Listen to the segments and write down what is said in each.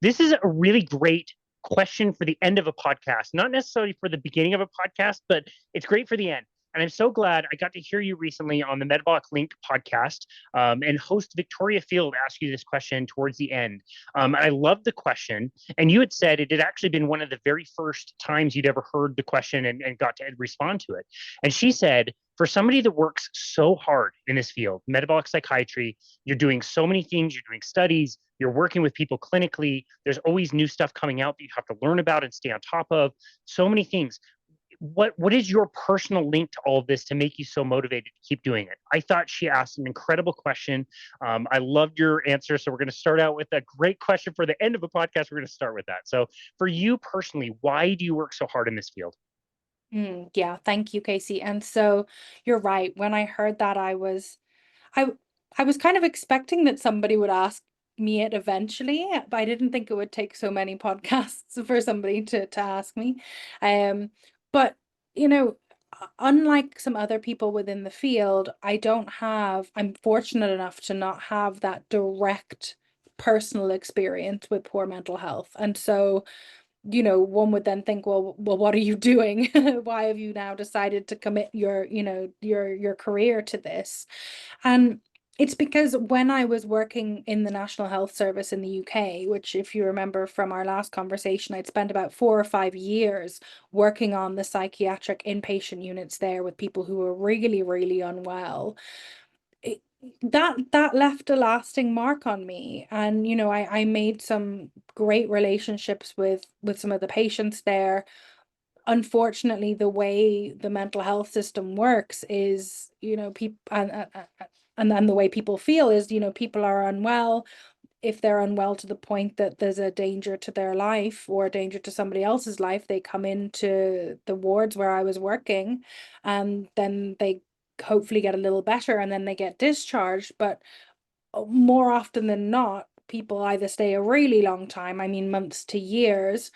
This is a really great question for the end of a podcast, not necessarily for the beginning of a podcast, but it's great for the end. And I'm so glad I got to hear you recently on the Metabolic Link podcast, and host Victoria Field asked you this question towards the end. And I loved the question. And you had said it had actually been one of the very first times you'd ever heard the question and got to respond to it. And she said, for somebody that works so hard in this field, metabolic psychiatry, you're doing so many things, you're doing studies, you're working with people clinically, there's always new stuff coming out that you have to learn about and stay on top of, so many things. What is your personal link to all of this to make you so motivated to keep doing it? I thought she asked an incredible question. I loved your answer. So we're going to start out with a great question for the end of the podcast. We're going to start with that. So for you personally, why do you work so hard in this field? Yeah, thank you, Casey. And so you're right. When I heard that, I I was kind of expecting that somebody would ask me it eventually, but I didn't think it would take so many podcasts for somebody to ask me. But you know, unlike some other people within the field, I'm fortunate enough to not have that direct personal experience with poor mental health. And so one would then think, well, what are you doing? Why have you now decided to commit your career to this? And it's because when I was working in the National Health Service in the UK, which if you remember from our last conversation, I'd spent about 4 or 5 years working on the psychiatric inpatient units there with people who were really, really unwell. it, that left a lasting mark on me, and I made some great relationships with some of the patients there. Unfortunately, the way the mental health system works is, people and then the way people feel is, people are unwell. If they're unwell to the point that there's a danger to their life or a danger to somebody else's life, they come into the wards where I was working, and then they hopefully get a little better and then they get discharged. But more often than not, people either stay a really long time, I mean months to years,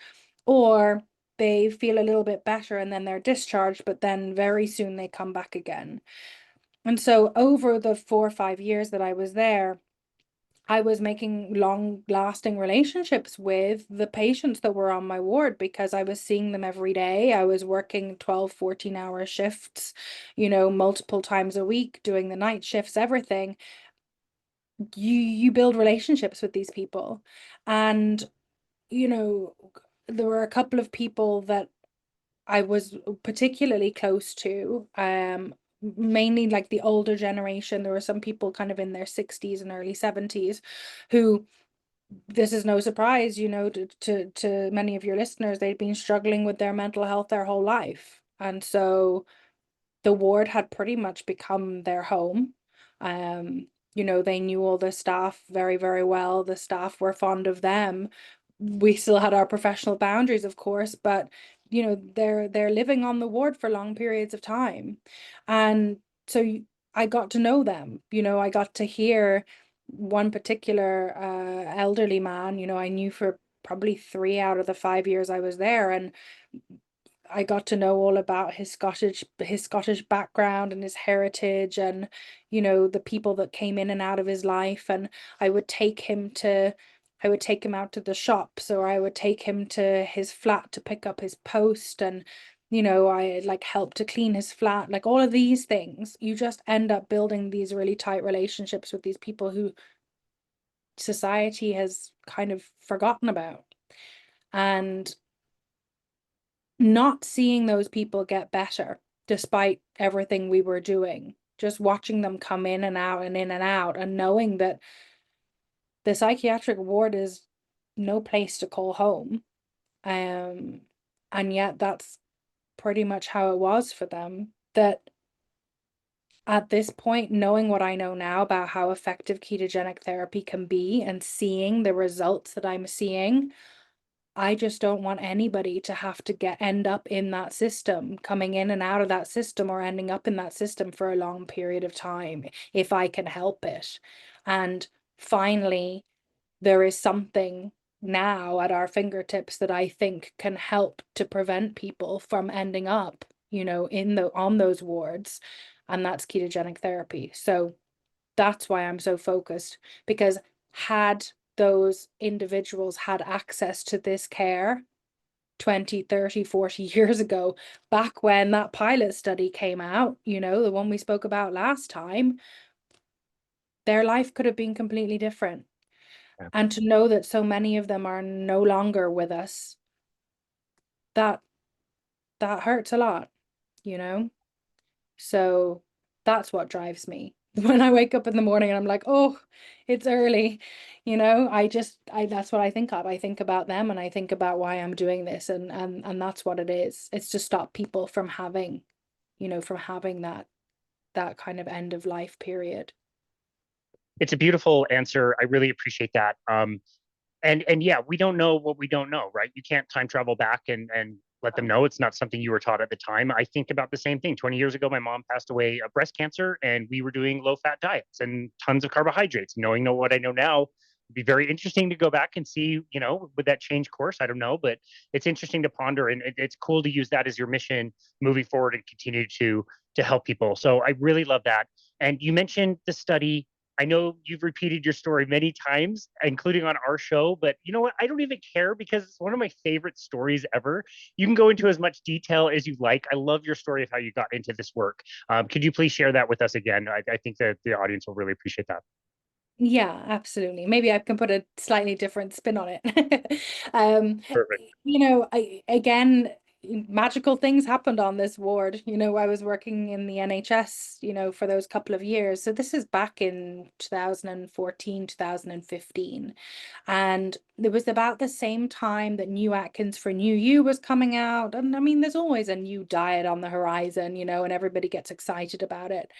or they feel a little bit better and then they're discharged, but then very soon they come back again. And so over the 4 or 5 years that I was there, I was making long lasting relationships with the patients that were on my ward because I was seeing them every day. I was working 12, 14-hour shifts, multiple times a week, doing the night shifts, everything. You build relationships with these people. And, you know, there were a couple of people that I was particularly close to, mainly like the older generation. There were some people kind of in their 60s and early 70s who, this is no surprise, to many of your listeners, they'd been struggling with their mental health their whole life. And so the ward had pretty much become their home. They knew all the staff very, very well. The staff were fond of them. We still had our professional boundaries, of course, but they're living on the ward for long periods of time. And so I got to know them. I got to hear one particular elderly man, I knew for probably 3 out of the 5 years I was there, and I got to know all about his Scottish background and his heritage, and the people that came in and out of his life. And I would take him to I would take him out to the shops, or I would take him to his flat to pick up his post, and I like help to clean his flat. Like all of these things, you just end up building these really tight relationships with these people who society has kind of forgotten about. And not seeing those people get better despite everything we were doing, just watching them come in and out and in and out, and knowing that the psychiatric ward is no place to call home. Um, and yet that's pretty much how it was for them. That at this point, knowing what I know now about how effective ketogenic therapy can be and seeing the results that I'm seeing, I just don't want anybody to have to end up in that system, coming in and out of that system, or ending up in that system for a long period of time, if I can help it. And finally, there is something now at our fingertips that I think can help to prevent people from ending up, on those wards, and that's ketogenic therapy. So that's why I'm so focused, because had those individuals had access to this care 20, 30, 40 years ago, back when that pilot study came out, you know, the one we spoke about last time, their life could have been completely different. Yeah. And to know that so many of them are no longer with us, that hurts a lot, you know? So that's what drives me. When I wake up in the morning and I'm like, oh, it's early, you know, that's what I think of. I think about them and I think about why I'm doing this, and that's what it is. It's to stop people from having, you know, from having that kind of end of life period. It's a beautiful answer. I really appreciate that. And yeah, we don't know what we don't know, right? You can't time travel back and let them know. It's not something you were taught at the time. I think about the same thing. 20 years ago, my mom passed away of breast cancer, and we were doing low fat diets and tons of carbohydrates. Knowing what I know now, it'd be very interesting to go back and see, you know, would that change course? I don't know, but it's interesting to ponder, and it's cool to use that as your mission moving forward and continue to help people. So I really love that. And you mentioned the study. I know you've repeated your story many times, including on our show, but you know what? I don't even care because it's one of my favorite stories ever. You can go into as much detail as you like. I love your story of how you got into this work. Could you please share that with us again? I think that the audience will really appreciate that. Yeah, absolutely. Maybe I can put a slightly different spin on it. Um, Perfect. you know, again, magical things happened on this ward. You know, I was working in the NHS, you know, for those couple of years. So this is back in 2014, 2015. And it was about the same time that New Atkins for New You was coming out. And I mean, there's always a new diet on the horizon, you know, and everybody gets excited about it.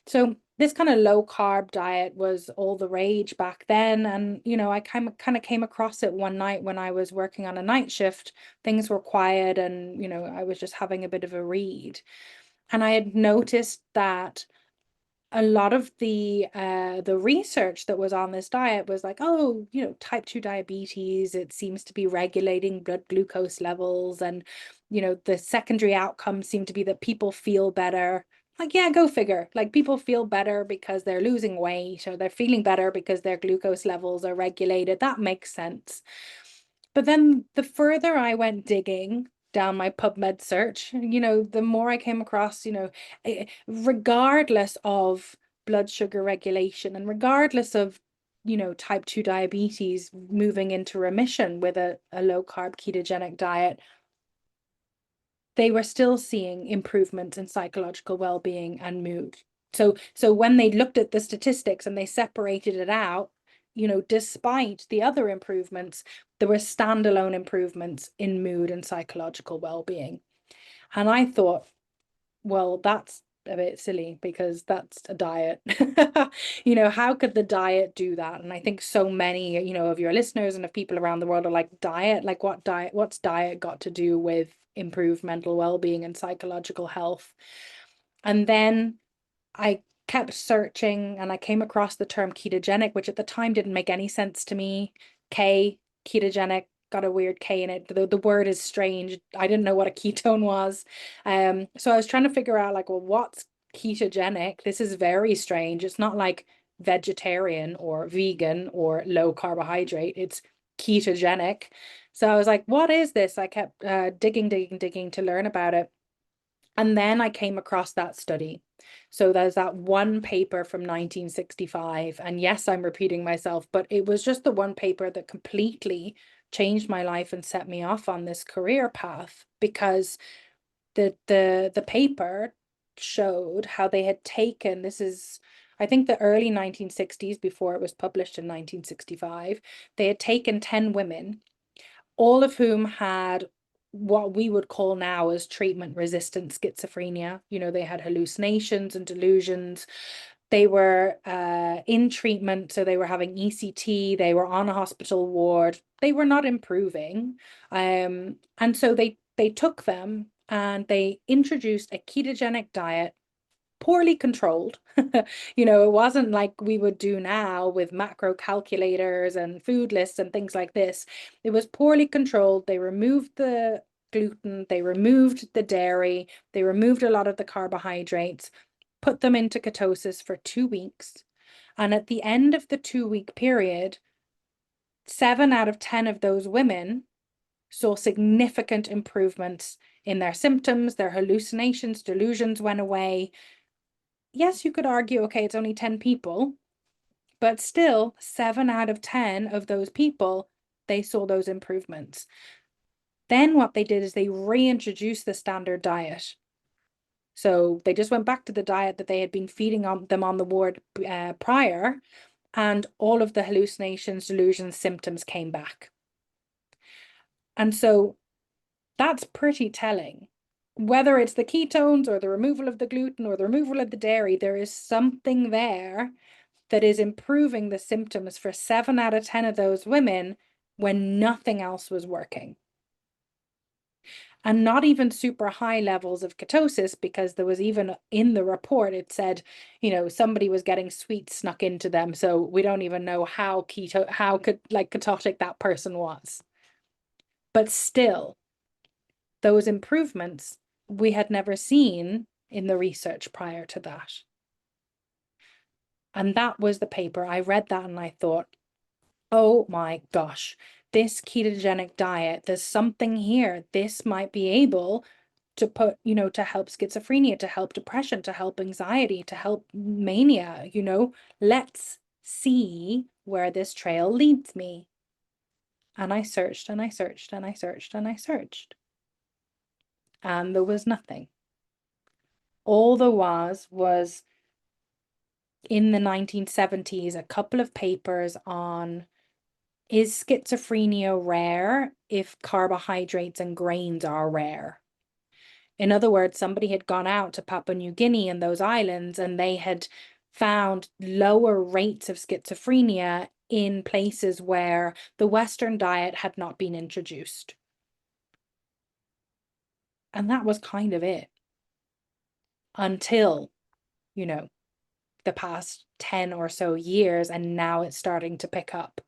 So this kind of low carb diet was all the rage back then. And, you know, I kind of came across it one night when I was working on a night shift. Things were quiet and, you know, I was just having a bit of a read. And I had noticed that a lot of the research that was on this diet was like, oh, you know, type 2 diabetes, it seems to be regulating blood glucose levels, and you know, the secondary outcomes seem to be that people feel better. Like, yeah, go figure. Like, people feel better because they're losing weight, or they're feeling better because their glucose levels are regulated. That makes sense. But then the further I went digging down my PubMed search, you know, the more I came across, you know, regardless of blood sugar regulation and regardless of, you know, type 2 diabetes moving into remission with a low carb ketogenic diet, they were still seeing improvements in psychological well-being and mood. So when they looked at the statistics and they separated it out, you know, despite the other improvements, there were standalone improvements in mood and psychological well-being. And I thought, well, that's a bit silly because that's a diet. You know, how could the diet do that? And I think so many, you know, of your listeners and of people around the world are like, diet? Like, what diet? What's diet got to do with improved mental well-being and psychological health? And then I kept searching and I came across the term ketogenic, which at the time didn't make any sense to me. Ketogenic, got a weird K in it. The word is strange. I didn't know what a ketone was. So I was trying to figure out, like, well, what's ketogenic? This is very strange. It's not like vegetarian or vegan or low carbohydrate. It's ketogenic. So I was like, what is this? I kept digging to learn about it. And then I came across that study. So there's that one paper from 1965. And yes, I'm repeating myself, but it was just the one paper that completely changed my life and set me off on this career path, because the paper showed how they had taken, this is, I think, the early 1960s, before it was published in 1965. They had taken 10 women, all of whom had what we would call now as treatment-resistant schizophrenia. You know, they had hallucinations and delusions. They were in treatment, so they were having ECT, they were on a hospital ward, they were not improving. And so they took them and they introduced a ketogenic diet, poorly controlled. You know, it wasn't like we would do now with macro calculators and food lists and things like this. It was poorly controlled. They removed the gluten, they removed the dairy, they removed a lot of the carbohydrates, put them into ketosis for 2 weeks. And at the end of the 2-week period, 7 out of 10 of those women saw significant improvements in their symptoms, their hallucinations, delusions went away. Yes, you could argue, okay, it's only 10 people, but still 7 out of 10 of those people, they saw those improvements. Then what they did is they reintroduced the standard diet. So they just went back to the diet that they had been feeding them on the ward prior, and all of the hallucinations, delusions, symptoms came back. And so that's pretty telling. Whether it's the ketones or the removal of the gluten or the removal of the dairy, there is something there that is improving the symptoms for 7 out of 10 of those women when nothing else was working. And not even super high levels of ketosis, because there was even in the report, it said, somebody was getting sweets snuck into them. So we don't even know how ketotic that person was. But still, those improvements we had never seen in the research prior to that. And that was the paper. I read that and I thought, oh my gosh, this ketogenic diet, there's something here. This might be able to put, to help schizophrenia, to help depression, to help anxiety, to help mania, let's see where this trail leads me. And I searched and I searched and I searched and I searched. And there was nothing. All there was in the 1970s, a couple of papers on, is schizophrenia rare if carbohydrates and grains are rare? In other words, somebody had gone out to Papua New Guinea and those islands, and they had found lower rates of schizophrenia in places where the Western diet had not been introduced. And that was kind of it. Until, the past 10 or so years, and now it's starting to pick up.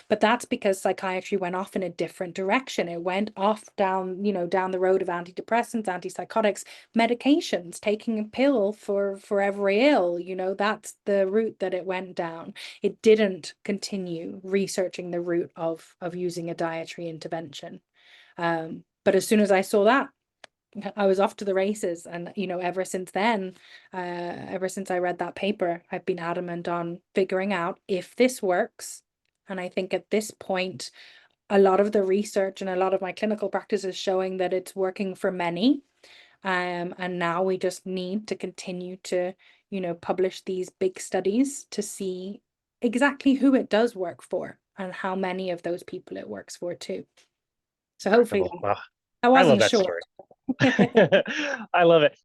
But that's because psychiatry went off in a different direction. It went off down the road of antidepressants, antipsychotics, medications, taking a pill for every ill. That's the route that it went down. It didn't continue researching the route of using a dietary intervention. But as soon as I saw that, I was off to the races. And, ever since then, ever since I read that paper, I've been adamant on figuring out if this works. And I think at this point, a lot of the research and a lot of my clinical practice is showing that it's working for many. And now we just need to continue to, publish these big studies to see exactly who it does work for and how many of those people it works for too. So hopefully Wow. that I love wasn't that short. story. I love it.